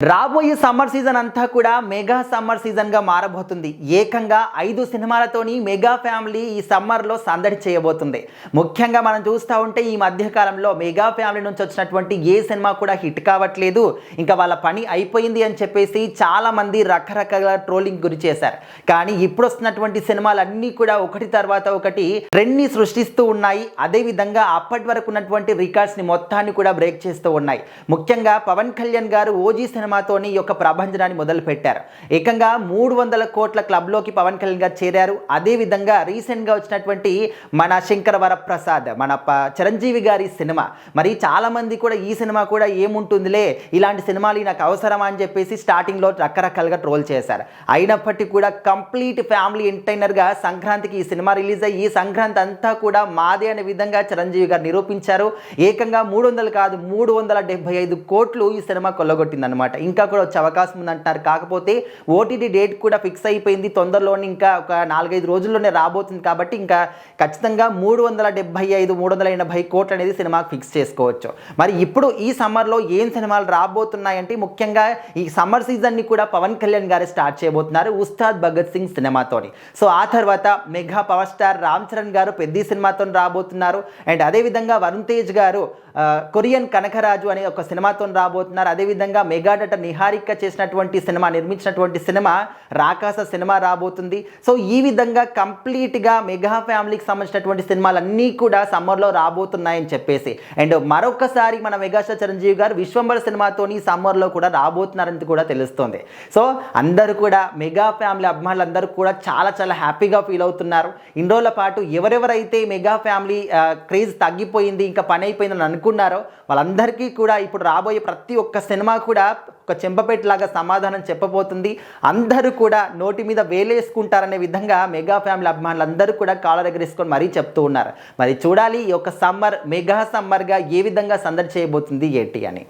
రాబోయే summer season అంతా కూడా మెగా సమ్మర్ సీజన్గా మారబోతుంది. ఏకంగా 5 సినిమాలతోని మెగా ఫ్యామిలీ ఈ సమ్మర్లో సందడి చేయబోతుంది. ముఖ్యంగా మనం చూస్తూ ఉంటే ఈ మధ్యకాలంలో మెగా ఫ్యామిలీ నుంచి వచ్చినటువంటి ఏ సినిమా కూడా హిట్ కావట్లేదు, ఇంకా వాళ్ళ పని అయిపోయింది అని చెప్పేసి చాలామంది రకరకాల ట్రోలింగ్ గురి చేశారు. కానీ ఇప్పుడు వస్తున్నటువంటి సినిమాలన్నీ కూడా ఒకటి తర్వాత ఒకటి ట్రెండ్ని సృష్టిస్తూ ఉన్నాయి. అదేవిధంగా అప్పటి వరకు ఉన్నటువంటి రికార్డ్స్ని మొత్తాన్ని కూడా బ్రేక్ చేస్తూ ఉన్నాయి. ముఖ్యంగా పవన్ కళ్యాణ్ గారు ఓజీ సినిమాతోని ఈ యొక్క ప్రభంజనాన్ని మొదలు పెట్టారు. ఏకంగా 300 కోట్ల క్లబ్లోకి పవన్ కళ్యాణ్ గారు చేరారు. అదేవిధంగా రీసెంట్గా వచ్చినటువంటి మన శంకర వరప్రసాద్, మన చిరంజీవి గారి సినిమా, మరి చాలామంది కూడా ఈ సినిమా కూడా ఏముంటుందిలే, ఇలాంటి సినిమాలు నాకు అవసరమా అని చెప్పేసి స్టార్టింగ్లో రకరకాలుగా ట్రోల్ చేశారు. అయినప్పటికీ కూడా కంప్లీట్ ఫ్యామిలీ ఎంటర్టైనర్గా సంక్రాంతికి ఈ సినిమా రిలీజ్ అయ్యి ఈ సంక్రాంతి అంతా కూడా మాదే అనే విధంగా చిరంజీవి గారు నిరూపించారు. ఏకంగా 300 కాదు 375 కోట్లు ఈ సినిమా కొల్లగొట్టింది అనమాట. ఇంకా కూడా వచ్చే అవకాశం ఉందంటున్నారు. కాకపోతే ఓటీటీ డేట్ కూడా ఫిక్స్ అయిపోయింది, తొందరలోనే ఇంకా ఒక 4-5 రోజుల్లోనే రాబోతుంది. కాబట్టి ఇంకా ఖచ్చితంగా 380 కోట్లు అనేది సినిమాకి ఫిక్స్ చేసుకోవచ్చు. మరి ఇప్పుడు ఈ సమ్మర్లో ఏం సినిమాలు రాబోతున్నాయంటే ముఖ్యంగా ఈ సమ్మర్ సీజన్ని కూడా పవన్ కళ్యాణ్ గారు స్టార్ట్ చేయబోతున్నారు ఉస్తాద్ భగత్ సింగ్ సినిమాతోని. సో ఆ తర్వాత mega power star Ram Charan గారు పెద్ద సినిమాతో రాబోతున్నారు. అండ్ అదేవిధంగా వరుణ్ తేజ్ గారు కొరియన్ కనకరాజు అనే ఒక సినిమాతో రాబోతున్నారు. అదేవిధంగా మెగా నట నిహారిక చేసినటువంటి సినిమా, నిర్మించినటువంటి సినిమా రాకాస సినిమా రాబోతుంది. సో ఈ విధంగా కంప్లీట్గా మెగా ఫ్యామిలీకి సంబంధించినటువంటి సినిమాలన్నీ కూడా సమ్మర్లో రాబోతున్నాయని చెప్పేసి, అండ్ మరొకసారి మన మెగాస్టార్ చిరంజీవి గారు విశ్వంబర సినిమాతోని సమ్మర్లో కూడా రాబోతున్నారని కూడా తెలుస్తుంది. సో అందరూ కూడా మెగా ఫ్యామిలీ అభిమానులందరూ కూడా చాలా చాలా హ్యాపీగా ఫీల్ అవుతున్నారు. ఇన్ని రోజుల పాటు ఎవరెవరైతే మెగా ఫ్యామిలీ క్రేజ్ తగ్గిపోయింది, ఇంకా పని అయిపోయిందని అనుకున్నారో వాళ్ళందరికీ కూడా ఇప్పుడు రాబోయే ప్రతి ఒక్క సినిమా కూడా ఒక చెంపపెట్టులాగా సమాధానం చెప్పబోతుంది. అందరూ కూడా నోటి మీద వేలేసుకుంటారనే విధంగా మెగా ఫ్యామిలీ అభిమానులు అందరూ కూడా కాలర్ ఎగరేసుకొని మరీ చెప్తూ ఉన్నారు. మరి చూడాలి ఈ యొక్క సమ్మర్ మెగా సమ్మర్గా ఏ విధంగా సందడి చేయబోతుంది ఏంటి అని.